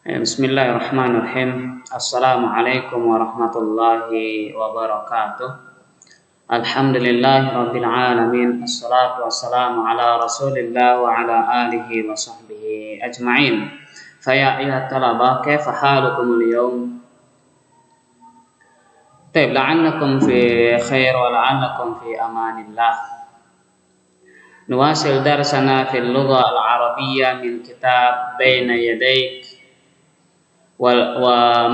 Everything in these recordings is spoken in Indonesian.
Bismillahirrahmanirrahim. Assalamualaikum warahmatullahi wabarakatuh. Alhamdulillahirabbil alamin. Assalatu wassalamu ala Rasulillah wa ala alihi wa sahbihi ajma'in. Fa ya ayyuhat talaba, kaifa halukum al-yawm? Taib, la'allakum fi khair wa la'allakum fi amanillah. Nuwasil darsana fil lugha al-arabiyyah min kitab Baina Yadayk wa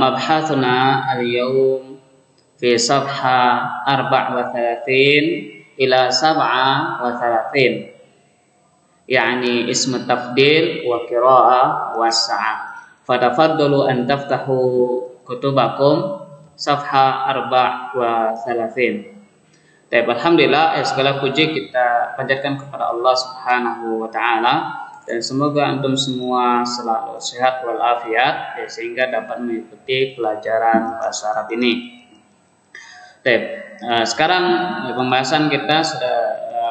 mabhathuna al-yawm fi safha 34 ila 37, yani ismu tafdil wa qira'ah wa sa'a. Fatafaddalu an taftahu kutubakum safha 34. Alhamdulillah, segala puji kita panjatkan kepada Allah Subhanahu wa taala, dan semoga antum semua selalu sehat walafiat sehingga dapat mengikuti pelajaran bahasa Arab ini. Sekarang pembahasan kita sudah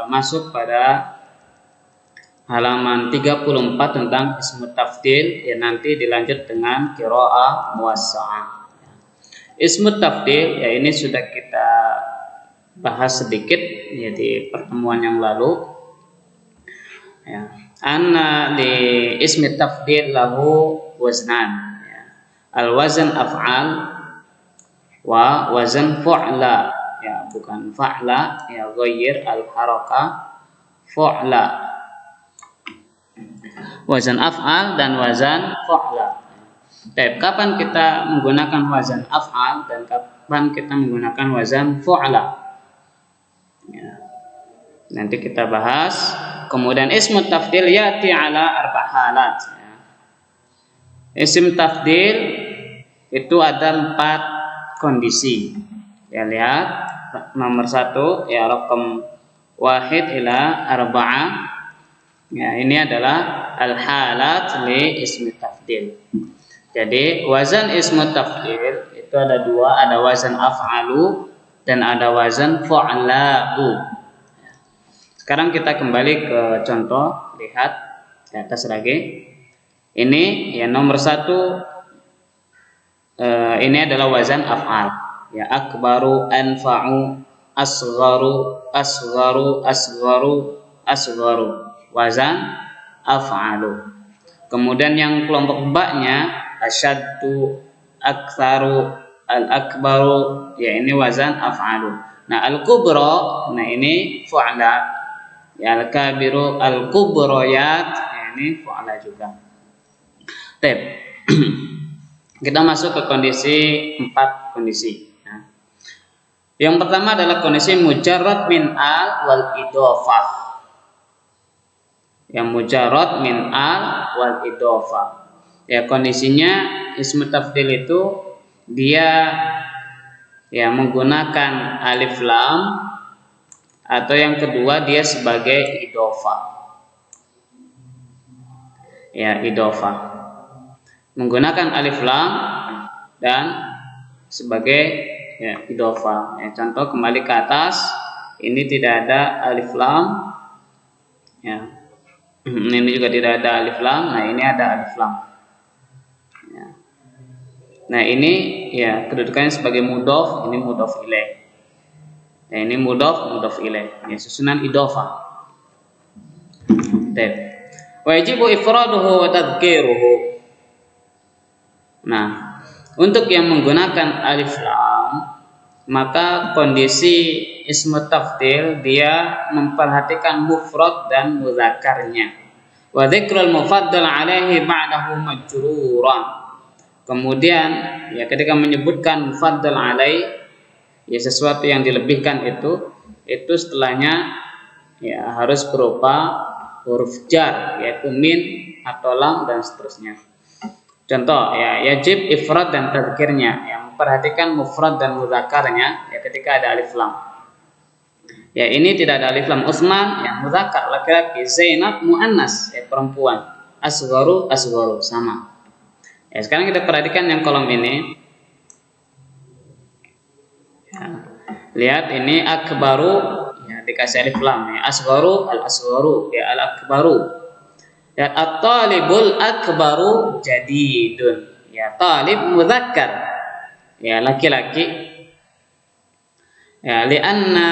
masuk pada halaman 34 tentang ismu tafdil, yang nanti dilanjut dengan qiraah muwassa'ah. Ismu tafdil ya ini sudah kita bahas sedikit ya di pertemuan yang lalu. Ya. Anna di ismi tafdil lahu waznan, ya. Al-wazn af'al wa wazn fu'la, ya bukan fa'la, ya ghayyir al-harakah fu'la. Wazn af'al dan wazn fu'la. Kapan kita menggunakan wazn af'al dan kapan kita menggunakan wazn fu'la? Ya. Nanti kita bahas. Kemudian ismu tafdil yati ala arba' halat. Isim tafdil itu ada 4 kondisi. Ya, lihat nomor 1 ya raqam 1 ila 4. Ya, ini adalah al-halat li ismi tafdil. Jadi wazan ismu tafdil itu ada 2, ada wazan af'alu dan ada wazan fu'la'u. Sekarang kita kembali ke contoh, lihat di atas lagi. Ini ya nomor 1, ini adalah wazan af'al. Ya, akbaru, anfa'u, asgharu, asgharu, asgharu, asgharu. Wazan af'alu. Kemudian yang kelompok ba-nya asyaddu, aktsaru, al-akbaru, ya ini wazan af'alu. Nah, al-kubra, nah ini fu'la. Ya, al-kabiru, al-kubrayat, ya, ini fu'ala juga. Kita masuk ke kondisi 4 kondisi. Nah, yang pertama adalah kondisi mujarrad min al wal idhofah. Yang mujarrad min al wal idhofah. Ya, kondisinya ismu tafdil itu dia ya menggunakan alif lam, atau yang kedua dia sebagai idhofah. Ya, idhofah menggunakan alif lam dan sebagai ya idhofah. Ya, contoh kembali ke atas, ini tidak ada alif lam. Ya. Ini juga tidak ada alif lam. Nah, ini ada alif lam. Ya. Nah, ini ya kedudukannya sebagai mudhof, ini mudhof ilaih. Ya, ini mudhof ilaih. Ya, susunan idhofah. Wajibu ifraduhu wa tadhkiruhu. Nah, untuk yang menggunakan alif lam, maka kondisi ismu tafdil dia memperhatikan mufrad dan mudzakarnya. Wa dzikrul mufaddal alaihi ba'dahu majruran. Kemudian ya ketika menyebutkan mufaddal alaihi, ya sesuatu yang dilebihkan itu setelahnya ya harus berupa huruf jar, yaitu min atau lam dan seterusnya. Contoh ya yajib ifrad dan tadzkirnya, yang memperhatikan mufrad dan mudzakarnya ya ketika ada alif lam. Ya ini tidak ada alif lam. Utsman ya mudzakar laki-laki, Zainab muannas ya perempuan, asgharu asgharu sama. Ya, sekarang kita perhatikan yang kolom ini. Ya, lihat ini akbaru ya dikasih alif lam ya, asgharu al asgharu ya al akbaru. Dan at-talibul akbaru jadidun. ya talib mudzakkar, ya laki-laki, ya li'anna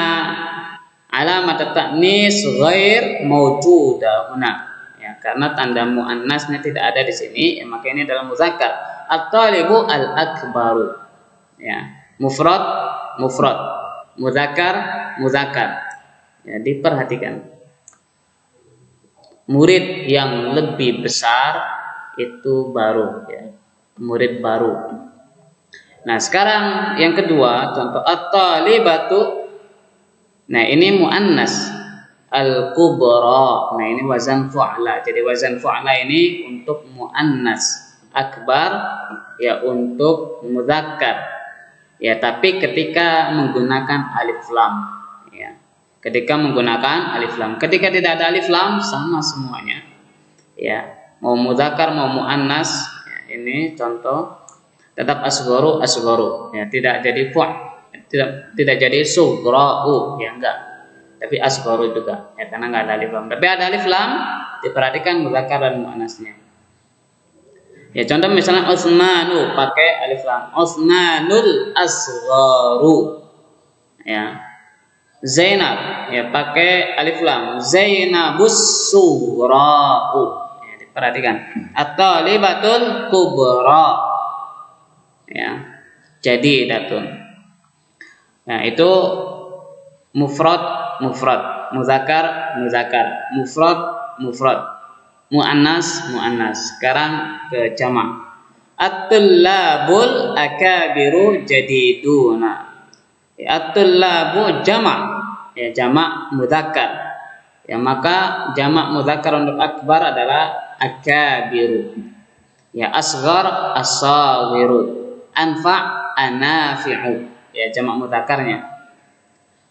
alamat ta'nis ghair mawjuda huna, ya karena tanda muannasnya tidak ada di sini, ya, maka ini adalah muzakkar. At-talibu al-akbaru, ya mufrad mufrad, muzakkar muzakkar, ya diperhatikan. Murid yang lebih besar itu baru, ya murid baru. Nah sekarang yang kedua, contoh at-talibatu. Nah ini muannas, al-kubra. Nah ini wazan fu'ala. Jadi wazan fu'ala ini untuk muannas, akbar ya untuk mudzakkar. Ya tapi ketika menggunakan alif lam, ya. Ketika menggunakan alif lam. Ketika tidak ada alif lam sama semuanya. Ya, mau mudzakkar mau muannas, ya, ini contoh tetap asgharu asgharu. Ya, tidak jadi tidak jadi sugra'u, ya enggak. Tapi asgharu juga, ya karena enggak ada alif lam. Tapi ada alif lam, diperhatikan mudzakkar dan muannasnya. Ya contoh misalnya Utsmanu pakai alif lam. Utsmanul asgharu. Ya. Zainab ya pakai alif lam. Zainabus sugra'u. Ya diperhatikan. At-talibatul kubra. Ya. Jadi datun. Nah, itu mufrad mufrad, muzakkar muzakkar, mufrad mufrad, muannas muannas. Sekarang ke jamak. At-tullabul akabiru jadiduna. At-tullabu jamak, ya jamak mudzakkar. Ya maka jamak mudzakkar untuk akbar adalah akabiru. Ya asghar asawiru, anfa anafi'u. Ya jamak mudzakarnya.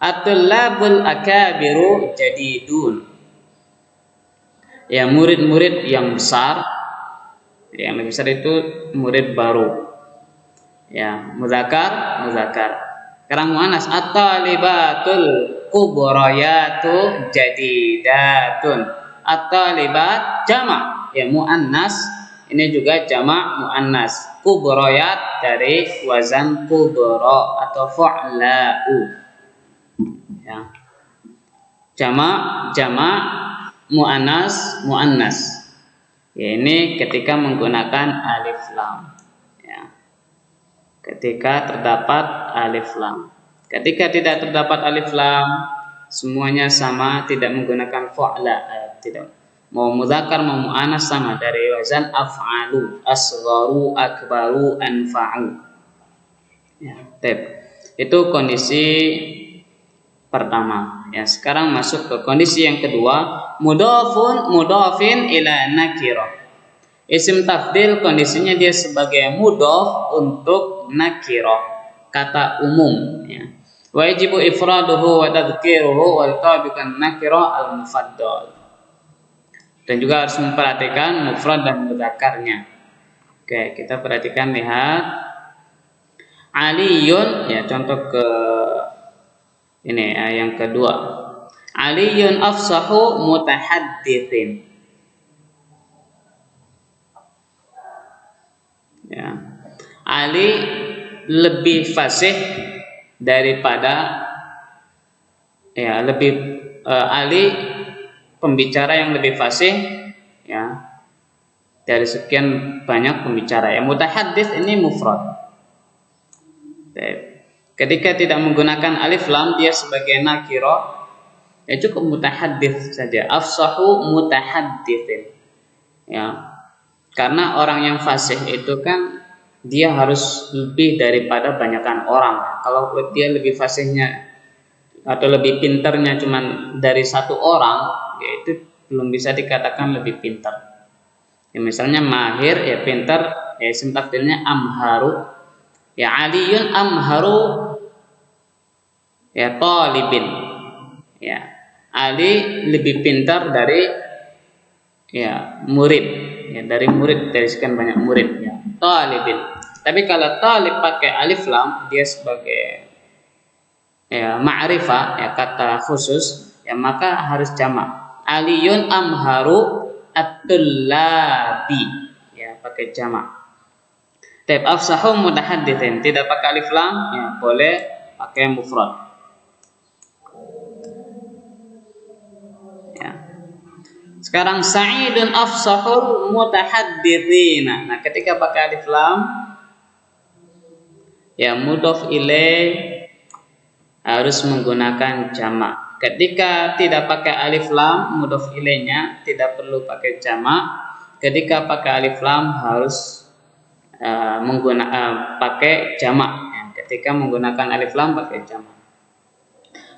At-tullabul akabiru jadidun. Ya murid-murid yang besar, yang lebih besar itu murid baru. Ya mudzakkar mudzakkar. Sekarang muannas at-talibatul kubrayatu jadidatun. At-talibat jamak, ya muannas, ini juga jamak muannas. Kubrayat dari wazan kubra atau fu'la'u. Ya. Jamak jamak, muannas muannas. Ya ini ketika menggunakan alif lam. Ya. Ketika terdapat alif lam. Ketika tidak terdapat alif lam, semuanya sama, tidak menggunakan fu'la, tidak. Mau mudzakkar mau muannas sama, dari wazan af'alu, asgharu, akbaru, anfa'u. Ya, itu kondisi pertama. Ya, sekarang masuk ke kondisi yang kedua, mudhafin ila nakirah. Isim tafdil kondisinya dia sebagai mudhaf untuk nakirah, kata umum, ya. Wajibu ifraduhu wa tadhkiruhu wal tabiqan nakirah al-mufaddal. Dan juga harus memperhatikan mufrad dan mudzakarnya. Oke, kita perhatikan, lihat Aliyun, ya contoh ke ini yang kedua. Aliyun afsahu mutahadditsin. Ya. Ali lebih fasih daripada, ya Ali pembicara yang lebih fasih, ya dari sekian banyak pembicara. Ya mutahaddits ini mufrad. Ketika tidak menggunakan alif lam, dia sebagai nakirah, ya cukup mutahaddits saja. Afsahu mutahadditsin. Ya. Karena orang yang fasih itu kan dia harus lebih daripada banyakan orang. Kalau dia lebih fasihnya atau lebih pintarnya cuman dari satu orang, ya itu belum bisa dikatakan lebih pintar. Ya misalnya mahir, ya pintar, ya isim tafdilnya amharu. Ya Aliyun amharu ya talibin. Ya Ali lebih pintar dari ya murid. Ya, dari murid, dari sekian banyak murid, ya talibin. Tapi kalau talib pakai alif lam, dia sebagai ya ma'rifah, ya kata khusus, ya maka harus jamak. Aliyun amharu at-tullabi, ya pakai jamak. Tab afsahu mutahadditsin, tidak pakai alif lam, ya boleh pakai mufrad. Ya. Sekarang sa'idun afsahul mutahadditsina. Nah, ketika pakai alif lam, ya mudhof ilaih harus menggunakan jamak. Ketika tidak pakai alif lam, mudhof ilaihnya tidak perlu pakai jamak. Ketika pakai alif lam harus pakai jamak. Ya, ketika menggunakan alif lam pakai jamak.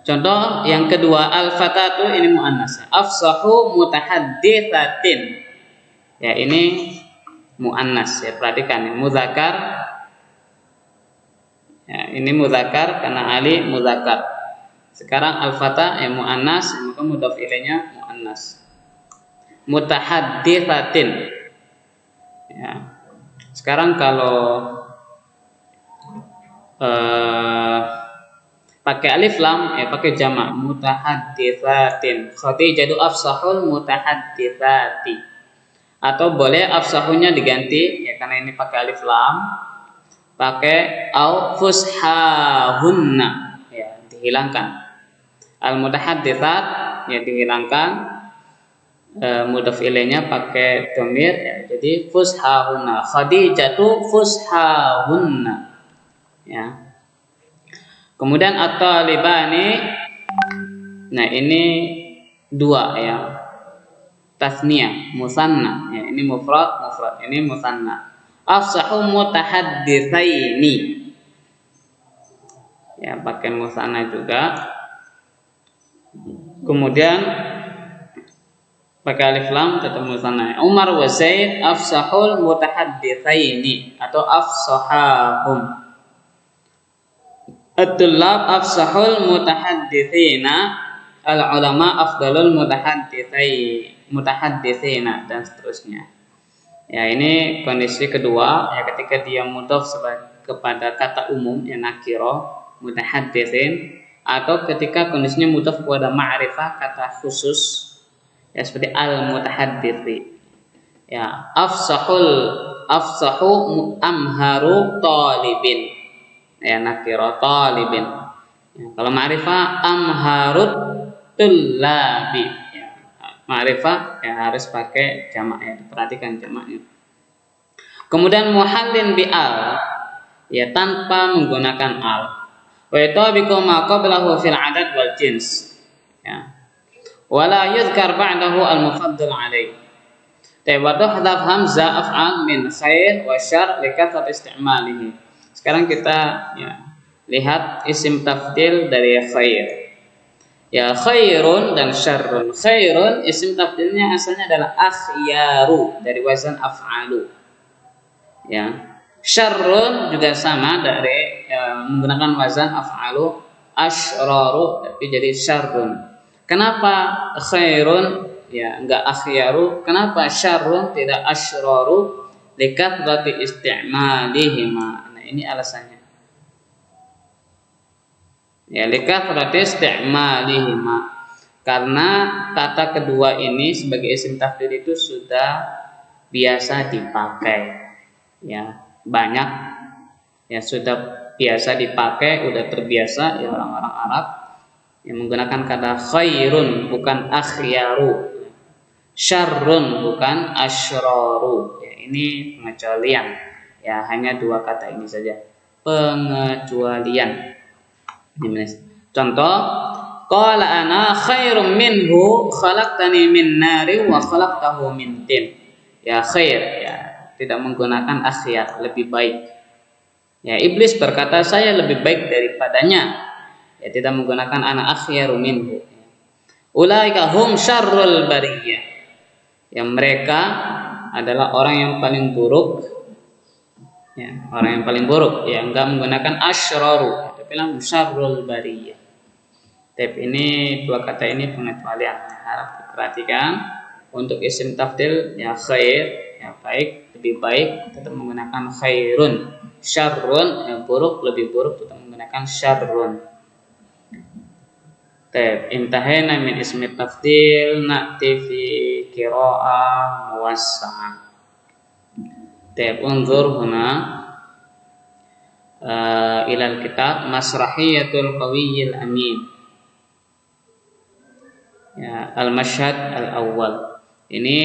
Contoh yang kedua, al-fatatu ini muannas. Afsahu mutahadditsatin. Ya, ini muannas ya, perhatikan ya, muzakkar. Ya, ini muzakkar karena ali muzakkar. Sekarang al-fata yang muannas, maka mudhof ilaihnya muannas. Mutahadditsatin. Ya. Sekarang kalau pakai alif lam, ya pakai jamak, mutahadditsatin. Khadijatu afsahul mutahadditsati. Atau boleh afsahunya diganti, ya karena ini pakai alif lam, pakai au fushahunna, ya dihilangkan. Al mutahadditsat, ya dihilangkan. Mudhof ilaihnya pakai dhamir, ya, jadi fushahunna. Khadijatu fushahunna. Ya. Kemudian at-talibani, nah ini dua ya, tasniyah, musanna. Ya, ini mufrad, ini musanna. Afsahu mutahadditsaini. Ya, pakai musanna juga. Kemudian pakai alif lam tetap musanna. Umar wa Zaid afsahul mutahadditsaini atau afsahahum. At-tullab afsahul mutahadditsina, al-ulama afdalul mutahadditsina, dan seterusnya. Ya, ini kondisi kedua ya, ketika dia mudhof kepada kata umum yang nakiro mutahadditsin, atau ketika kondisinya mudhof kepada ma'rifah kata khusus ya seperti al-mutahadditsi. Ya, afsahu amharu talibin. Ya, nakira talibin. Ya, kalau ma'rifah amharut tullabi. Ya, ma'rifah ya harus pakai jamak ya, perhatikan jamaknya. Kemudian muhallin bi al, ya tanpa menggunakan al. Wa yatabiqu ma qablahu fil adad wal jins. Ya. Wala yuzkar ba'dahu al-mufaddal alaih. Wa tuhdhaf hamzah af'al min khair wa syarr likathrati istimalihi. Sekarang kita ya lihat isim tafdil dari khair. Ya, khairun dan syarrun. Khairun isim tafdilnya asalnya adalah akhyaru dari wazan af'alu. Ya. Syarrun juga sama dari menggunakan wazan af'alu, asyraru tapi jadi syarrun. Kenapa khairun ya enggak akhyaru? Kenapa syarrun tidak asyraru? Likathrati isti'malihima. Nah, ini alasannya. Ya, likathrati isti'malihima. Karena kata kedua ini sebagai isim tafdil itu sudah biasa dipakai. Ya, banyak ya sudah biasa dipakai, udah terbiasa ya orang-orang Arab yang menggunakan kata khairun bukan akhyaru, syarrun bukan asyraru. Ya, ini pengecualian. Ya, hanya dua kata ini saja. Pengecualian. Contoh, qala ana khairum minhu khalaqtani min nari wa khalaqtahu min tin. Ya, khair ya tidak menggunakan akhyar, lebih baik. Ya, iblis berkata saya lebih baik daripadanya. Ya, tidak menggunakan ana akhyaru minhu. Ulaika hum syarrul bariyah. Yang mereka adalah orang yang paling buruk. Ya, orang yang paling buruk. Ya, enggak menggunakan asyraru, tapi bilang syarrul bariyah. Tapi ini dua kata ini pengecualian. Harap diperhatikan untuk isim tafdil ya khair, ya baik, lebih baik tetap menggunakan khairun. Syarrun ya buruk, lebih buruk tetap menggunakan syarrun. Intahena min ismi tafdil na'ti fi qira'ah muwassa'ah. Unzur huna ilal kitab Masrahiyatul Qawiyil Amin. Ya, al-masyhad al-awwal. Ini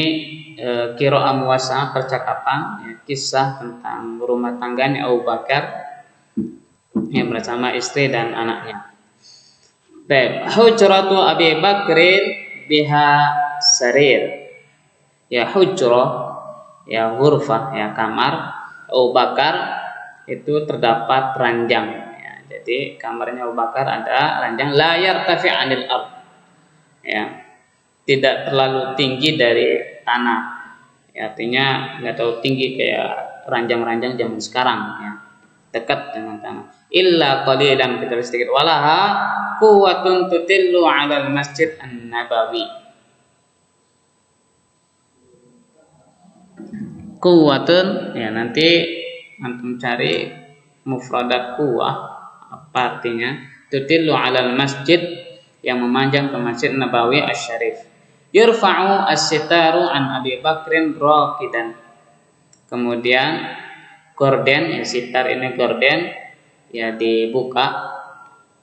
qiraah muwasaah percakapan, ya, kisah tentang rumah tangganya Abu Bakar yang bersama istri dan anaknya. Baik, hujratu Abi Bakrin biha sarir. Ya, hujrah, ya ghurfah, ya kamar Abu Bakar itu terdapat ranjang, ya. Jadi kamarnya Abu Bakar ada ranjang, la yartafi 'anil ardh, ya, tidak terlalu tinggi dari tanah, ya, artinya nggak terlalu tinggi kayak ranjang-ranjang zaman sekarang, ya, dekat dengan tanah. Illa qalilan, kecuali sedikit. Walaha quwwatun tutillu 'alal masjid an-nabawi. Quwwatun, ya, nanti antum cari mufradat quwwah apa artinya. Tutillu 'alal masjid, yang memanjang ke Masjid Nabawi Asy-Syarif. Yurfa'u as-sitaru an Abi Bakrin raqidan. Kemudian gorden, ya, sitar ini gorden, ya, dibuka,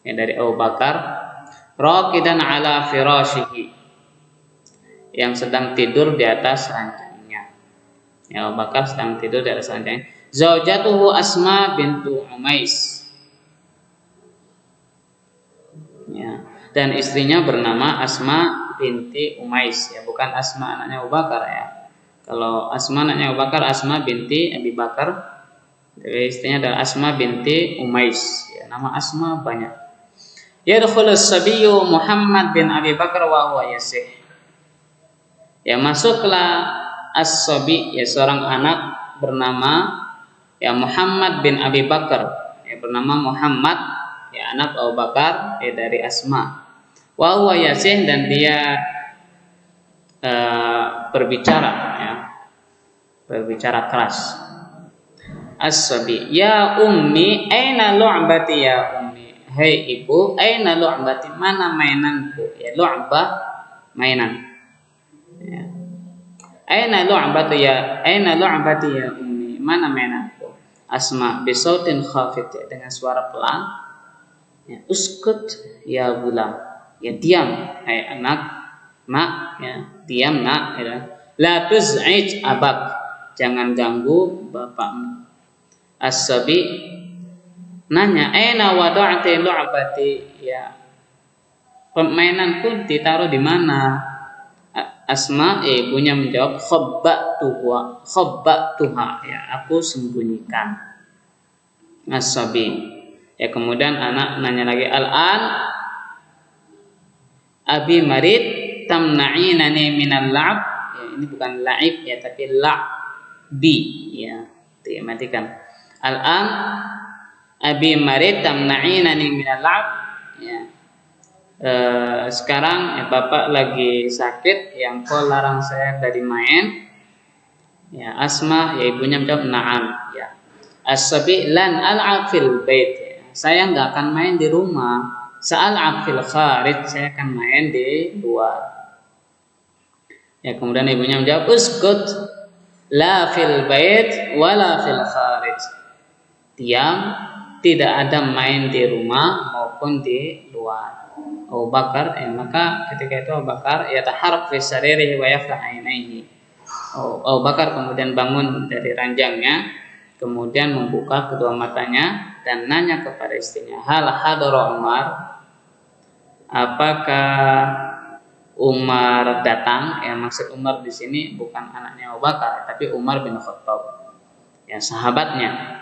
ya, dari Abu Bakar, raqidan ala firashihi, yang sedang tidur di atas ranjangnya. Ya, Abu Bakar sedang tidur di atas ranjangnya. Zaujatuhu Asma bintu Umais. Ya, dan istrinya bernama Asma binti Umais, ya, bukan Asma anaknya Abu Bakar, ya. Kalau Asma anaknya Abu Bakar, Asma binti Abi Bakar. Jadi istrinya adalah Asma binti Umais, ya, nama Asma banyak. Yadkhulus sabiyyu Muhammad bin Abi Bakar wa huwa yasih. Ya, masuklah as-sabi, ya, seorang anak bernama, ya, Muhammad bin Abi Bakar, ya, bernama Muhammad, ya, anak Abu Bakar, ya, dari Asma. Wa huwa yasih, dan dia berbicara, ya, berbicara keras. As-sabi, ya ummi, aina lu'bati ya ummi. Hei ibu, aina lu'bati, mana mainanku? Ya, lu'bah, mainan. Ya. Aina lu'bati ya ummi, mana mainanku? Asma bisautin khafid, ya, dengan suara pelan. Ya, uskut ya gulam, ya, diam hai anak, nak, ya, diam nak, ya. La tuz'ij abak, jangan ganggu bapakmu. As-sabi nanya, aina wada'ti lu'bati, ya, permainanku ditaruh di mana? Asma, ibunya menjawab, khabbatuha, ya, aku sembunyikan. As-sabi, ya, kemudian anak nanya lagi, al-an abi marid tamna'inani minal la'ab, ya, ini bukan la'ib, ya, tapi la'bi, ya, dimatikan. Al-an abi marid tamna'inani minal la'ab, ya, sekarang, ya, bapak lagi sakit, yang kau larang saya dari main. Ya, Asma, ya, ibunya menjawab na'am, ya. As-sabi lan al'ab fil bait, ya, saya nggak akan main di rumah. Sa'al'ab fil kharij, saya akan main di luar. Ya, kemudian ibunya menjawab, uskut la fil bait wala fil kharij, diam, tidak ada main di rumah maupun di luar. Abu Bakar, maka ketika itu Abu Bakar yataharrak fi saririhi wa yaftah ainaihi. Abu Bakar kemudian bangun dari ranjangnya, kemudian membuka kedua matanya dan nanya kepada istrinya, hal hadara Umar, apakah Umar datang? Ya, maksud Umar di sini bukan anaknya Abu Bakar, tapi Umar bin Khattab, ya, sahabatnya.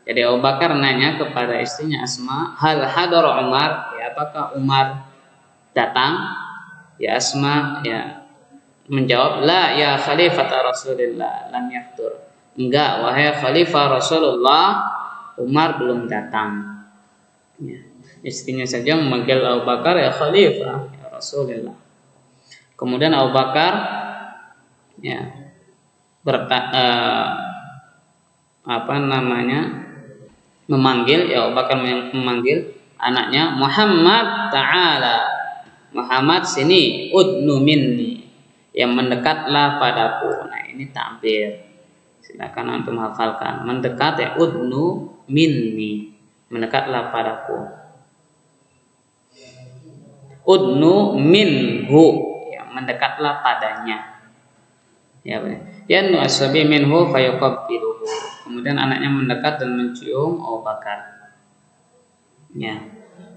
Jadi Abu Bakar nanya kepada istrinya Asma, hal hadara Umar, ya, apakah Umar datang? Ya, Asma, ya, menjawab, la ya khalifata Rasulillah lam yahdur. Enggak, wahai khalifah Rasulullah, Umar belum datang. Ya, istrinya saja memanggil Abu Bakar, ya khalifah, ya Rasulullah. Kemudian Abu Bakar, ya, memanggil, ya, Abu Bakar memanggil anaknya, Muhammad ta'ala, Muhammad sini, udnu minni, yang mendekatlah padaku. Nah, ini takbir, silakan antum hafalkan, mendekat, ya, udnu minni. mendekatlah padaku. Udnu minhu, ya, mendekatlah padanya. Ya benar. Yannu as-sabi minhu fayuqabbiluhu. Kemudian anaknya mendekat dan mencium Abu Bakar. Ya.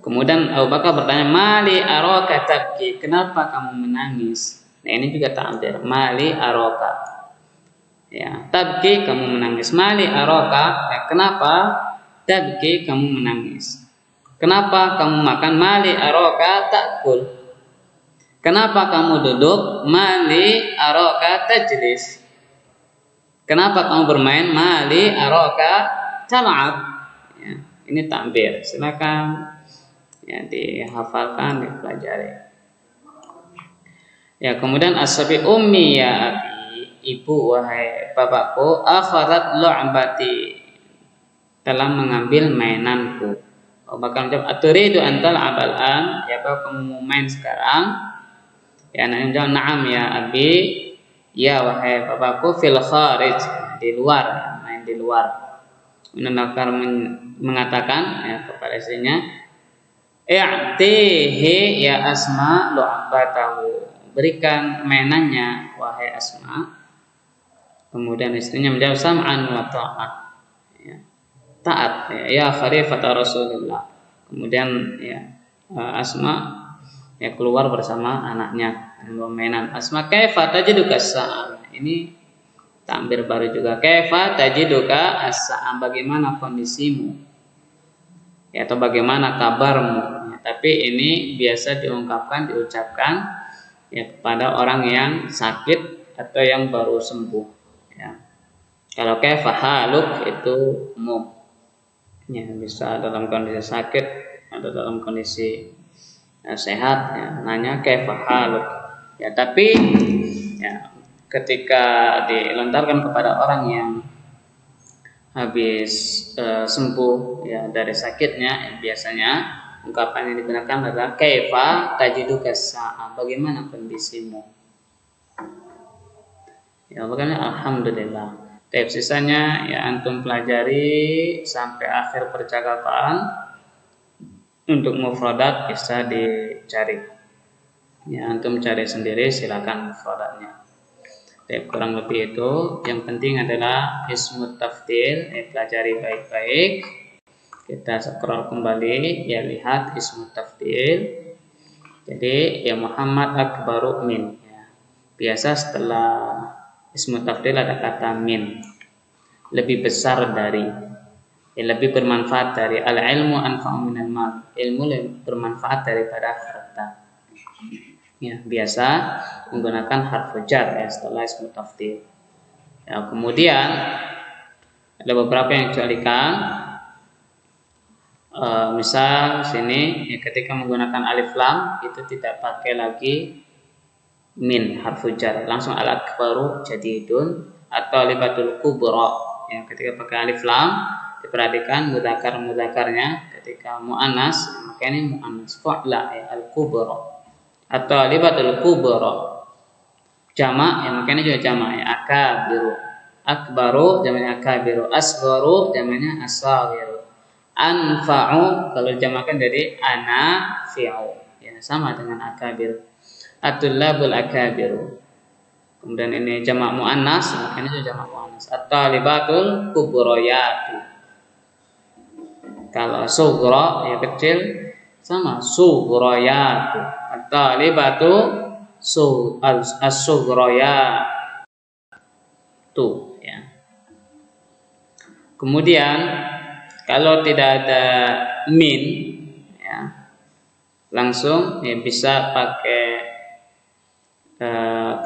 Kemudian Abu Bakar bertanya, "Mali araka tabki?" Kenapa kamu menangis? Nah, ini juga ta'bir. Mali araka. Ya, tabki kamu menangis. Mali araka, ya, kenapa tabki kamu menangis? Kenapa kamu makan? Mali araka ta'kul. Kenapa kamu duduk? Mali araka tajlis. Kenapa kamu bermain? Mali araka tal'ab. Ya, ini ta'bir. Silakan ya dihafalkan, dipelajari. Ya, kemudian as-sabi ummi ya abi, ibu wahai bapakku, akhadat lu'bati, telah mengambil mainanku. Bakal menjawab, aturidu antal abalan, ya apa kamu mau main sekarang? Ya, anaknya menjawab, na'am ya abi, ya wahai bapakku, fil kharij, di luar, main di luar. Menakar mengatakan ya kepada istrinya, i'tihi ya Asma lu'batahu, berikan mainannya wahai Asma. Kemudian istrinya menjawab, sam'an wa ta'at, ya, taat ya khalifata Rasulullah. Kemudian ya Asma ya keluar bersama anaknya membawa mainan. Asma, kaifa tajiduka as-sa'a? Ini tampil baru juga. Kaifa tajiduka as-sa'a? Bagaimana kondisimu? Ya, atau bagaimana kabarmu? Ya, tapi ini biasa diucapkan ya kepada orang yang sakit atau yang baru sembuh. Ya. Kalau kaifa haluk itu umum. Ya, bisa dalam kondisi sakit atau dalam kondisi sehat, ya, nanya kaifa haluk. Ya, tapi ya, ketika dilontarkan kepada orang yang habis sembuh ya dari sakitnya, ya, biasanya ungkapan yang digunakan adalah kaifa tajiduka as-sa'a, bagaimana kondisimu? Ya, bagaimana? Alhamdulillah. Tips sisanya ya antum pelajari sampai akhir percakapan. Untuk mufradat bisa dicari. Ya, antum cari sendiri, silakan mufradatnya. Kurang lebih itu. Yang penting adalah ismut tafdil, pelajari baik-baik. Kita scroll kembali, ya lihat ismut tafdil. Jadi ya Muhammad akbaru min. Ya. Biasa setelah ismut tafdil ada kata min, lebih besar dari, ya, lebih bermanfaat dari. Al-ilmu anfa'u minal mal, ilmu lebih bermanfaat daripada harta. Ya, biasa menggunakan harfu jar ya setelah ismu tafdil. Ya, kemudian ada beberapa yang dicualikan. Misal sini ya, ketika menggunakan alif lam itu tidak pakai lagi min harfu jar, langsung al-akbaru jadidun atau libatul kubra. Ya, ketika pakai alif lam diperhatikan mudzakarnya, ketika muannas maka ini muannas fa'la ya al-kubra, atau libatul kubra jamak ya makanya juga jamak ya akabiru, akbaru jamaknya akabiru, asgharu jamaknya asaghiru, anfa'u kalau dijamakkan dari anafi'u ya sama dengan akabir, at-tullabul akabiru. Kemudian ini jamak muannas makanya juga jamak muannas, at-talibatul kubrayatu. Kalau sughra ya kecil sama sughrayatu, at-talibatu as-sughrayatu ya. Kemudian kalau tidak ada min ya langsung ya bisa pakai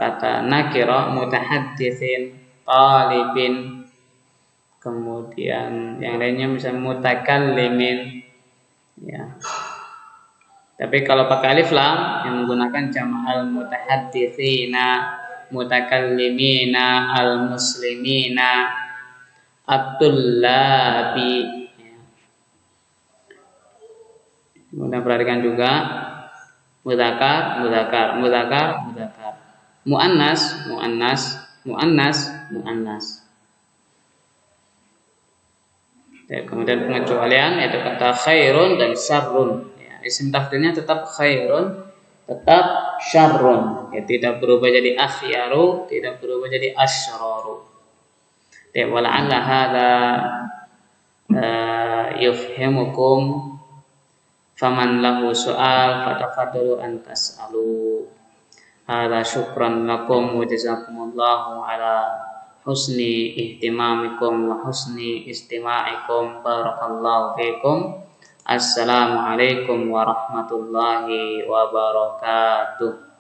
kata nakira, mutahadditsin, talibin. Kemudian yang lainnya misalnya mutakallimin ya. Tapi kalau pakai alif lam yang menggunakan jamak al-mutahadditsina, mutakallimina, al-muslimina, at-tullabi ya. Kemudian perhatikan juga mudzakkar, mudzakkar, mudzakkar, mudzakkar. Muannas, muannas, muannas, muannas. Ya, kemudian pengecualian yaitu kata khairun dan syarrun. Ya, isim tafdilnya tetap khairun, tetap syarrun. Ya, tidak berubah jadi akhyaru, tidak berubah jadi asyraru. Ya, wala'alla hadza yufhimukum faman lahu su'al fatafaddalu an tas'alu. Hadza syukran lakum wa jazakumullahu ala husni ihtimamikum wa husni istima'ikum. Barakallahu fikum. Assalamualaikum warahmatullahi wabarakatuh.